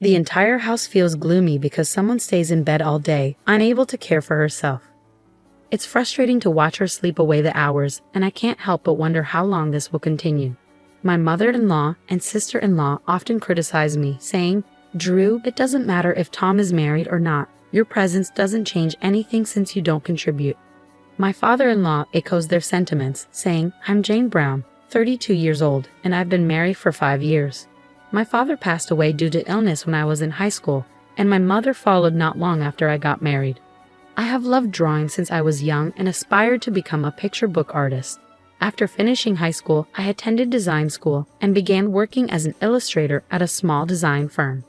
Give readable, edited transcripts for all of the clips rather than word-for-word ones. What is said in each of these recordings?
The entire house feels gloomy because someone stays in bed all day, unable to care for herself. It's frustrating to watch her sleep away the hours, and I can't help but wonder how long this will continue. My mother-in-law and sister-in-law often criticize me, saying, "Drew, it doesn't matter if Tom is married or not. Your presence doesn't change anything since you don't contribute." My father-in-law echoes their sentiments, saying, "I'm Jane Brown, 32 years old, and I've been married for 5 years. My father passed away due to illness when I was in high school, and my mother followed not long after I got married. I have loved drawing since I was young and aspired to become a picture book artist. After finishing high school, I attended design school and began working as an illustrator at a small design firm.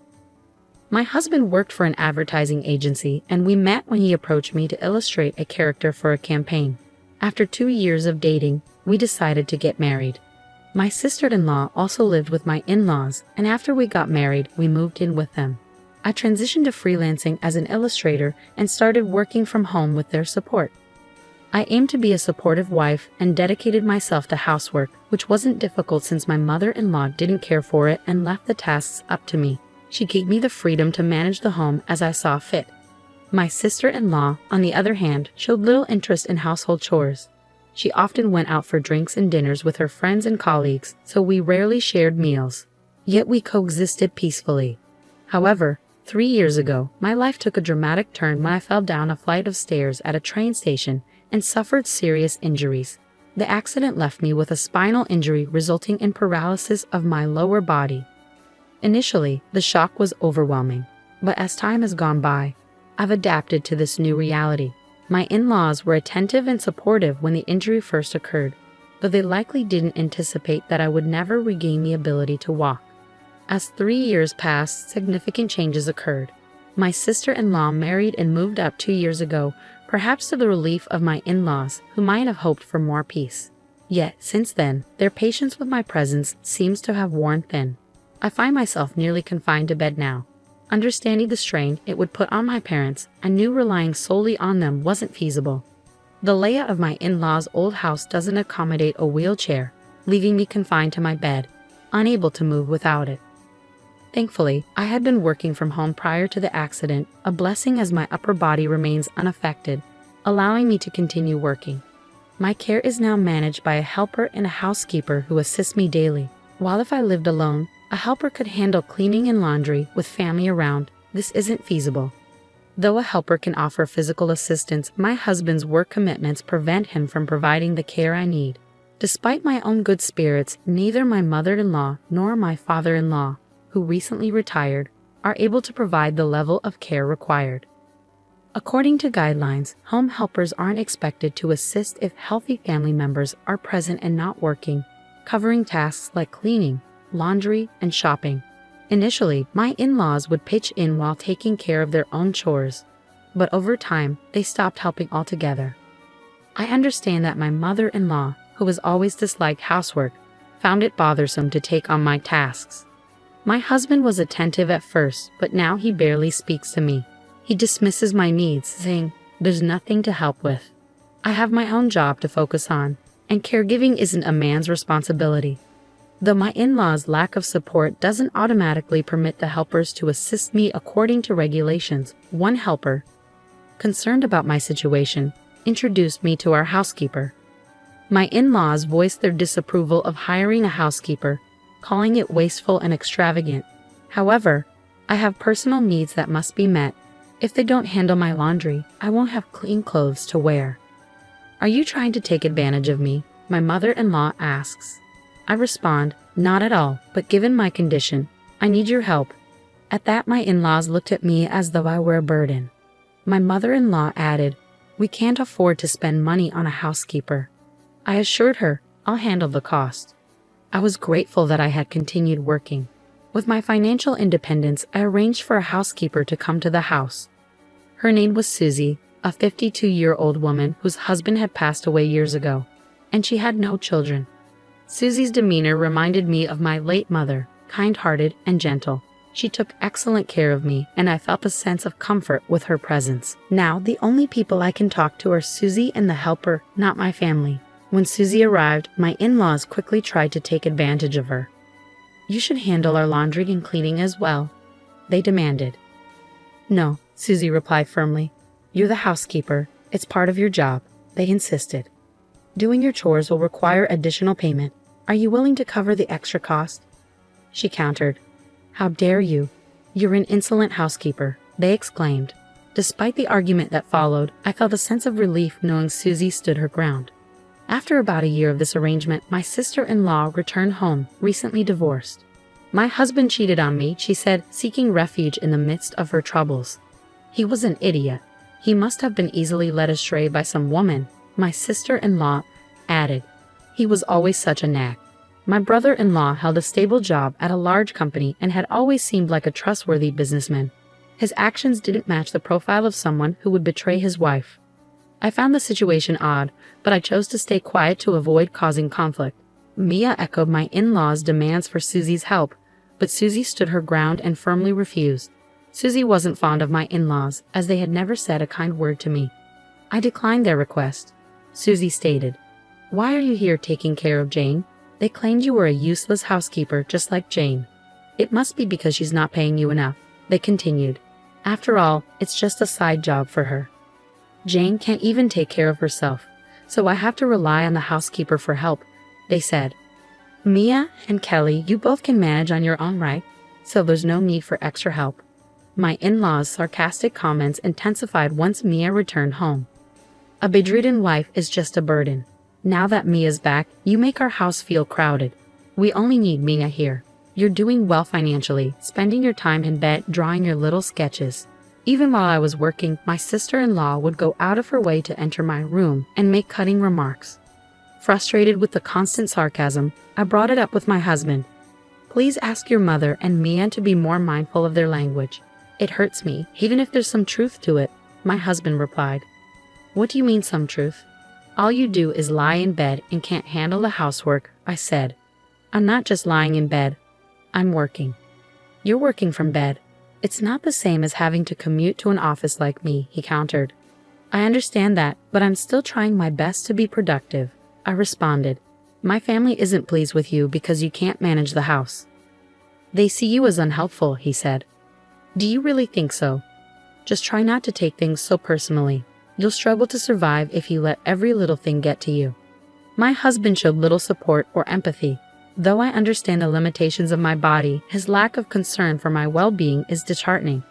My husband worked for an advertising agency, and we met when he approached me to illustrate a character for a campaign. After 2 years of dating, we decided to get married. My sister-in-law also lived with my in-laws, and after we got married, we moved in with them. I transitioned to freelancing as an illustrator and started working from home with their support. I aimed to be a supportive wife and dedicated myself to housework, which wasn't difficult since my mother-in-law didn't care for it and left the tasks up to me. She gave me the freedom to manage the home as I saw fit. My sister-in-law, on the other hand, showed little interest in household chores. She often went out for drinks and dinners with her friends and colleagues, so we rarely shared meals. Yet we coexisted peacefully. However, 3 years ago, my life took a dramatic turn when I fell down a flight of stairs at a train station and suffered serious injuries. The accident left me with a spinal injury resulting in paralysis of my lower body. Initially, the shock was overwhelming, but as time has gone by, I've adapted to this new reality. My in-laws were attentive and supportive when the injury first occurred, but they likely didn't anticipate that I would never regain the ability to walk. As 3 years passed, significant changes occurred. My sister-in-law married and moved up 2 years ago, perhaps to the relief of my in-laws, who might have hoped for more peace. Yet, since then, their patience with my presence seems to have worn thin. I find myself nearly confined to bed now. Understanding the strain it would put on my parents, I knew relying solely on them wasn't feasible. The layout of my in-laws' old house doesn't accommodate a wheelchair, leaving me confined to my bed, unable to move without it. Thankfully, I had been working from home prior to the accident, a blessing as my upper body remains unaffected, allowing me to continue working. My care is now managed by a helper and a housekeeper who assist me daily. While if I lived alone, a helper could handle cleaning and laundry with family around, this isn't feasible. Though a helper can offer physical assistance, my husband's work commitments prevent him from providing the care I need. Despite my own good spirits, neither my mother-in-law nor my father-in-law, who recently retired, are able to provide the level of care required. According to guidelines, home helpers aren't expected to assist if healthy family members are present and not working, covering tasks like cleaning, laundry, and shopping. Initially, my in-laws would pitch in while taking care of their own chores, but over time, they stopped helping altogether. I understand that my mother-in-law, who has always disliked housework, found it bothersome to take on my tasks. My husband was attentive at first, but now he barely speaks to me. He dismisses my needs, saying, "There's nothing to help with. I have my own job to focus on, and caregiving isn't a man's responsibility." Though my in-laws' lack of support doesn't automatically permit the helpers to assist me according to regulations, one helper, concerned about my situation, introduced me to our housekeeper. My in-laws voiced their disapproval of hiring a housekeeper, calling it wasteful and extravagant. However, I have personal needs that must be met. If they don't handle my laundry, I won't have clean clothes to wear. "Are you trying to take advantage of me?" my mother-in-law asks. I respond, "Not at all, but given my condition, I need your help." At that, my in-laws looked at me as though I were a burden. My mother-in-law added, "We can't afford to spend money on a housekeeper." I assured her, "I'll handle the cost." I was grateful that I had continued working. With my financial independence, I arranged for a housekeeper to come to the house. Her name was Susie, a 52-year-old woman whose husband had passed away years ago, and she had no children. Susie's demeanor reminded me of my late mother, kind-hearted and gentle. She took excellent care of me, and I felt a sense of comfort with her presence. Now, the only people I can talk to are Susie and the helper, not my family. When Susie arrived, my in-laws quickly tried to take advantage of her. "You should handle our laundry and cleaning as well," they demanded. No, Susie replied firmly. You're the housekeeper. It's part of your job, they insisted. Doing your chores will require additional payment. Are you willing to cover the extra cost? She countered. How dare you? You're an insolent housekeeper, they exclaimed. Despite the argument that followed, I felt a sense of relief knowing Susie stood her ground. After about a year of this arrangement, my sister-in-law returned home, recently divorced. My husband cheated on me, she said, seeking refuge in the midst of her troubles. He was an idiot. He must have been easily led astray by some woman, my sister-in-law added. He was always such a nag. My brother-in-law held a stable job at a large company and had always seemed like a trustworthy businessman. His actions didn't match the profile of someone who would betray his wife. I found the situation odd, but I chose to stay quiet to avoid causing conflict. Mia echoed my in-laws' demands for Susie's help, but Susie stood her ground and firmly refused. Susie wasn't fond of my in-laws, as they had never said a kind word to me. I declined their request. Susie stated, Why are you here taking care of Jane? They claimed you were a useless housekeeper just like Jane. It must be because she's not paying you enough, they continued. After all, it's just a side job for her. Jane can't even take care of herself, so I have to rely on the housekeeper for help, they said. Mia and Kelly, you both can manage on your own, right? So there's no need for extra help. My in-laws' sarcastic comments intensified once Mia returned home. A bedridden wife is just a burden. Now that Mia's back, you make our house feel crowded. We only need Mia here. You're doing well financially, spending your time in bed drawing your little sketches. Even while I was working, my sister-in-law would go out of her way to enter my room and make cutting remarks. Frustrated with the constant sarcasm, I brought it up with my husband. Please ask your mother and Mia to be more mindful of their language. It hurts me, even if there's some truth to it, my husband replied. What do you mean some truth? All you do is lie in bed and can't handle the housework, I said. I'm not just lying in bed. I'm working. You're working from bed. It's not the same as having to commute to an office like me, he countered. I understand that, but I'm still trying my best to be productive, I responded. My family isn't pleased with you because you can't manage the house. They see you as unhelpful, he said. Do you really think so? Just try not to take things so personally. You'll struggle to survive if you let every little thing get to you. My husband showed little support or empathy. Though I understand the limitations of my body, his lack of concern for my well-being is disheartening.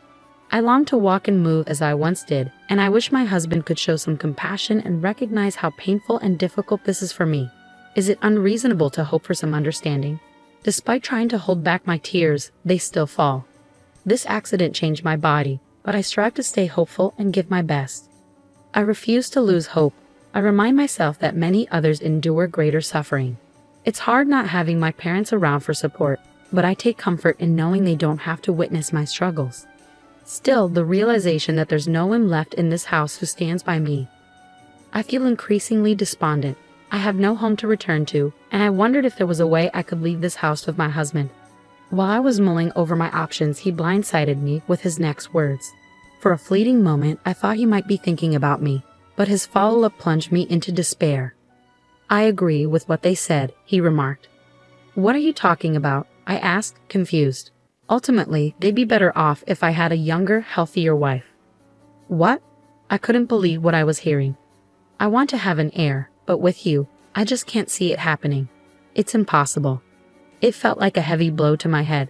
I long to walk and move as I once did, and I wish my husband could show some compassion and recognize how painful and difficult this is for me. Is it unreasonable to hope for some understanding? Despite trying to hold back my tears, they still fall. This accident changed my body, but I strive to stay hopeful and give my best. I refuse to lose hope. I remind myself that many others endure greater suffering. It's hard not having my parents around for support, but I take comfort in knowing they don't have to witness my struggles. Still, the realization that there's no one left in this house who stands by me. I feel increasingly despondent. I have no home to return to, and I wondered if there was a way I could leave this house with my husband. While I was mulling over my options, he blindsided me with his next words. For a fleeting moment, I thought he might be thinking about me, but his follow-up plunged me into despair. I agree with what they said, he remarked. What are you talking about? I asked, confused. Ultimately, they'd be better off if I had a younger, healthier wife. What? I couldn't believe what I was hearing. I want to have an heir, but with you, I just can't see it happening. It's impossible. It felt like a heavy blow to my head.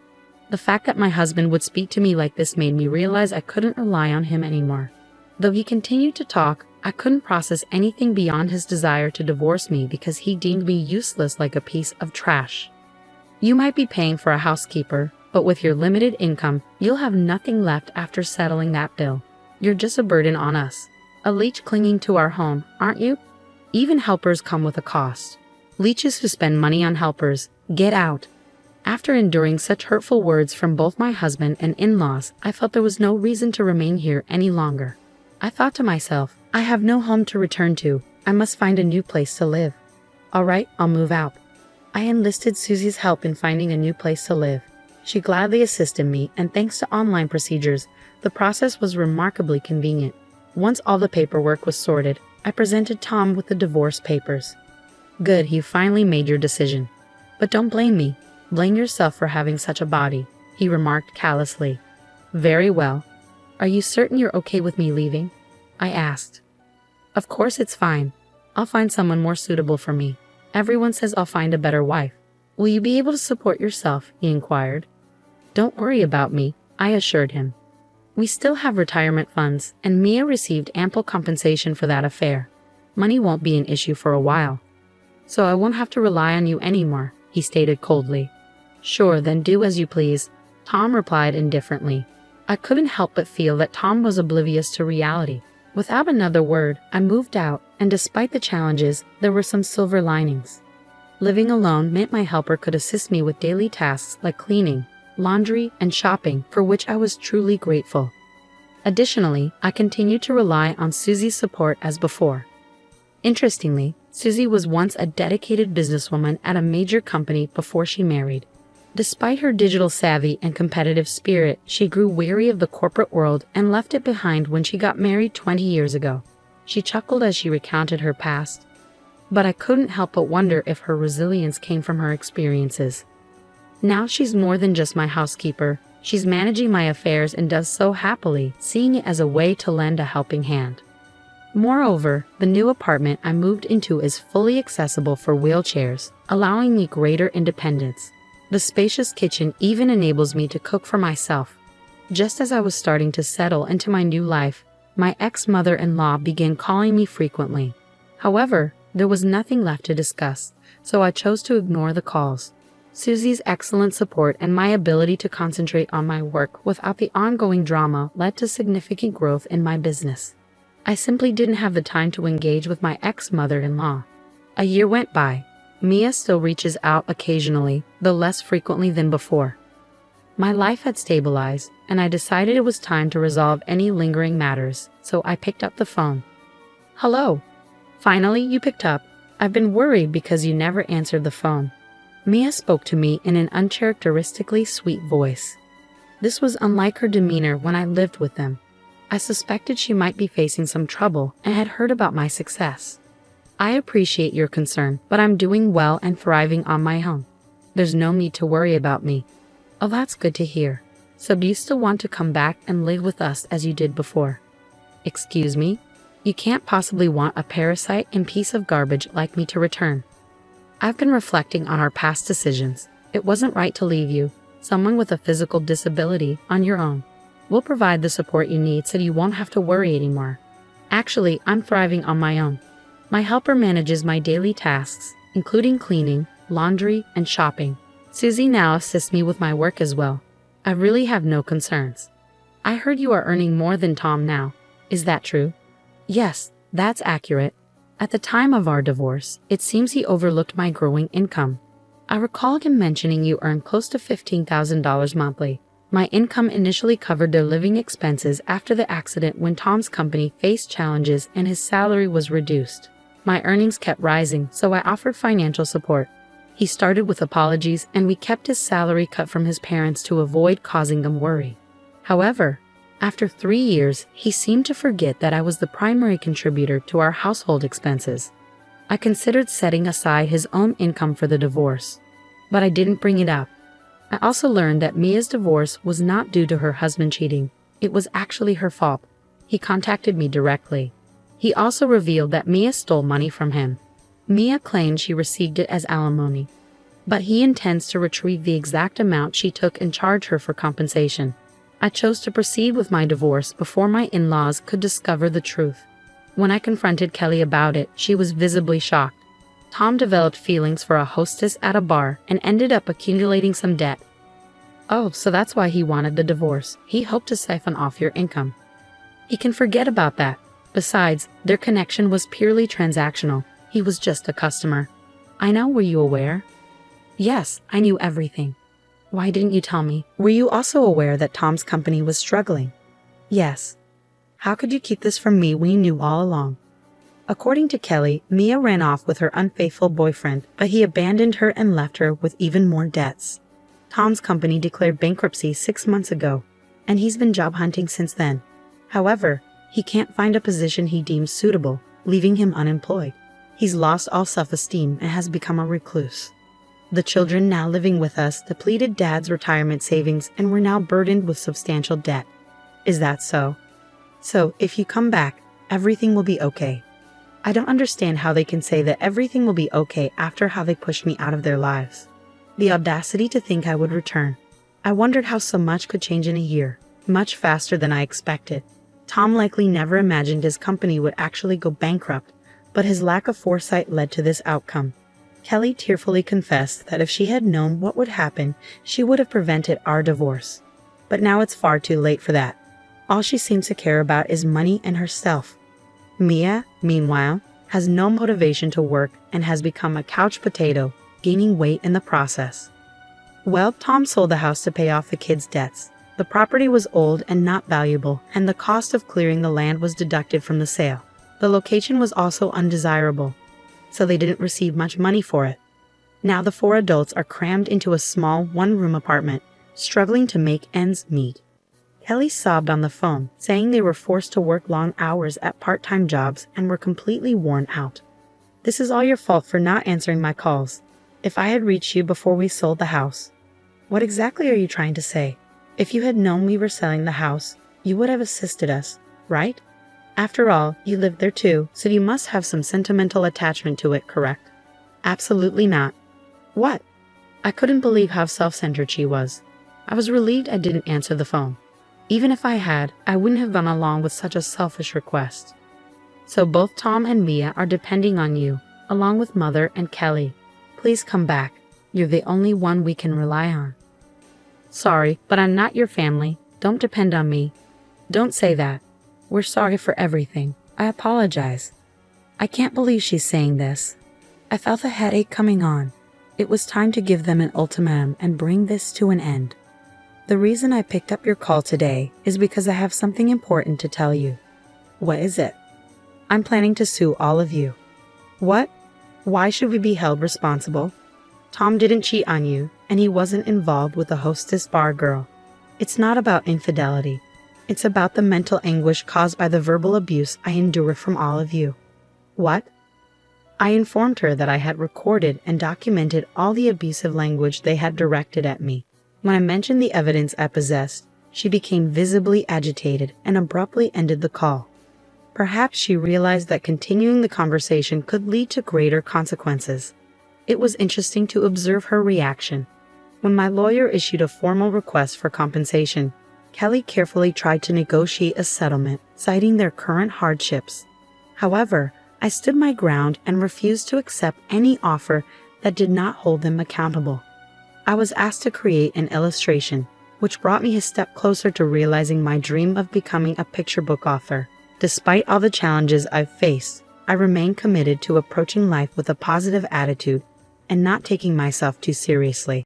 The fact that my husband would speak to me like this made me realize I couldn't rely on him anymore. Though he continued to talk, I couldn't process anything beyond his desire to divorce me because he deemed me useless like a piece of trash. You might be paying for a housekeeper, but with your limited income, you'll have nothing left after settling that bill. You're just a burden on us. A leech clinging to our home, aren't you? Even helpers come with a cost. Leeches who spend money on helpers, get out. After enduring such hurtful words from both my husband and in-laws, I felt there was no reason to remain here any longer. I thought to myself, I have no home to return to. I must find a new place to live. All right, I'll move out. I enlisted Susie's help in finding a new place to live. She gladly assisted me, and thanks to online procedures, the process was remarkably convenient. Once all the paperwork was sorted, I presented Tom with the divorce papers. Good, you finally made your decision. But don't blame me. Blame yourself for having such a body, he remarked callously. Very well. Are you certain you're okay with me leaving? I asked. Of course it's fine. I'll find someone more suitable for me. Everyone says I'll find a better wife. Will you be able to support yourself? He inquired. Don't worry about me, I assured him. We still have retirement funds, and Mia received ample compensation for that affair. Money won't be an issue for a while. So I won't have to rely on you anymore, he stated coldly. Sure, then do as you please, Tom replied indifferently. I couldn't help but feel that Tom was oblivious to reality. Without another word, I moved out, and despite the challenges, there were some silver linings. Living alone meant my helper could assist me with daily tasks like cleaning, laundry, and shopping, for which I was truly grateful. Additionally, I continued to rely on Susie's support as before. Interestingly, Susie was once a dedicated businesswoman at a major company before she married. Despite her digital savvy and competitive spirit, she grew weary of the corporate world and left it behind when she got married 20 years ago. She chuckled as she recounted her past. But I couldn't help but wonder if her resilience came from her experiences. Now she's more than just my housekeeper. She's managing my affairs and does so happily, seeing it as a way to lend a helping hand. Moreover, the new apartment I moved into is fully accessible for wheelchairs, allowing me greater independence. The spacious kitchen even enables me to cook for myself. Just as I was starting to settle into my new life, my ex-mother-in-law began calling me frequently. However, there was nothing left to discuss, so I chose to ignore the calls. Susie's excellent support and my ability to concentrate on my work without the ongoing drama led to significant growth in my business. I simply didn't have the time to engage with my ex-mother-in-law. A year went by. Mia still reaches out occasionally, though less frequently than before. My life had stabilized, and I decided it was time to resolve any lingering matters, so I picked up the phone. Hello. Finally, you picked up. I've been worried because you never answered the phone. Mia spoke to me in an uncharacteristically sweet voice. This was unlike her demeanor when I lived with them. I suspected she might be facing some trouble and had heard about my success. I appreciate your concern, but I'm doing well and thriving on my own. There's no need to worry about me. Oh, that's good to hear. So do you still want to come back and live with us as you did before? Excuse me? You can't possibly want a parasite and piece of garbage like me to return. I've been reflecting on our past decisions. It wasn't right to leave you, someone with a physical disability, on your own. We'll provide the support you need so you won't have to worry anymore. Actually, I'm thriving on my own. My helper manages my daily tasks, including cleaning, laundry, and shopping. Susie now assists me with my work as well. I really have no concerns. I heard you are earning more than Tom now. Is that true? Yes, that's accurate. At the time of our divorce, it seems he overlooked my growing income. I recall him mentioning you earn close to $15,000 monthly. My income initially covered their living expenses after the accident when Tom's company faced challenges and his salary was reduced. My earnings kept rising, so I offered financial support. He started with apologies, and we kept his salary cut from his parents to avoid causing them worry. However, after 3 years, he seemed to forget that I was the primary contributor to our household expenses. I considered setting aside his own income for the divorce, but I didn't bring it up. I also learned that Mia's divorce was not due to her husband cheating. It was actually her fault. He contacted me directly. He also revealed that Mia stole money from him. Mia claimed she received it as alimony, but he intends to retrieve the exact amount she took and charge her for compensation. I chose to proceed with my divorce before my in-laws could discover the truth. When I confronted Kelly about it, she was visibly shocked. Tom developed feelings for a hostess at a bar and ended up accumulating some debt. Oh, so that's why he wanted the divorce. He hoped to siphon off your income. He can forget about that. Besides, their connection was purely transactional. He was just a customer. I know, were you aware? Yes, I knew everything. Why didn't you tell me? Were you also aware that Tom's company was struggling? Yes. How could you keep this from me when you knew all along? According to Kelly, Mia ran off with her unfaithful boyfriend, but he abandoned her and left her with even more debts. Tom's company declared bankruptcy 6 months ago, and he's been job hunting since then. However, he can't find a position he deems suitable, leaving him unemployed. He's lost all self-esteem and has become a recluse. The children now living with us depleted Dad's retirement savings and were now burdened with substantial debt. Is that so? So, if you come back, everything will be okay. I don't understand how they can say that everything will be okay after how they pushed me out of their lives. The audacity to think I would return. I wondered how so much could change in a year, much faster than I expected. Tom likely never imagined his company would actually go bankrupt, but his lack of foresight led to this outcome. Kelly tearfully confessed that if she had known what would happen, she would have prevented our divorce. But now it's far too late for that. All she seems to care about is money and herself. Mia, meanwhile, has no motivation to work and has become a couch potato, gaining weight in the process. Well, Tom sold the house to pay off the kids' debts. The property was old and not valuable, and the cost of clearing the land was deducted from the sale. The location was also undesirable, so they didn't receive much money for it. Now the 4 adults are crammed into a small one-room apartment, struggling to make ends meet. Kelly sobbed on the phone, saying they were forced to work long hours at part-time jobs and were completely worn out. This is all your fault for not answering my calls. If I had reached you before we sold the house. What exactly are you trying to say? If you had known we were selling the house, you would have assisted us, right? After all, you lived there too, so you must have some sentimental attachment to it, correct? Absolutely not. What? I couldn't believe how self-centered she was. I was relieved I didn't answer the phone. Even if I had, I wouldn't have gone along with such a selfish request. So both Tom and Mia are depending on you, along with Mother and Kelly. Please come back. You're the only one we can rely on. Sorry, but I'm not your family. Don't depend on me. Don't say that. We're sorry for everything. I apologize. I can't believe she's saying this. I felt a headache coming on. It was time to give them an ultimatum and bring this to an end. The reason I picked up your call today is because I have something important to tell you. What is it? I'm planning to sue all of you. What? Why should we be held responsible? Tom didn't cheat on you, and he wasn't involved with the hostess bar girl. It's not about infidelity. It's about the mental anguish caused by the verbal abuse I endure from all of you. What? I informed her that I had recorded and documented all the abusive language they had directed at me. When I mentioned the evidence I possessed, she became visibly agitated and abruptly ended the call. Perhaps she realized that continuing the conversation could lead to greater consequences. It was interesting to observe her reaction. When my lawyer issued a formal request for compensation, Kelly carefully tried to negotiate a settlement, citing their current hardships. However, I stood my ground and refused to accept any offer that did not hold them accountable. I was asked to create an illustration, which brought me a step closer to realizing my dream of becoming a picture book author. Despite all the challenges I've faced, I remain committed to approaching life with a positive attitude and not taking myself too seriously.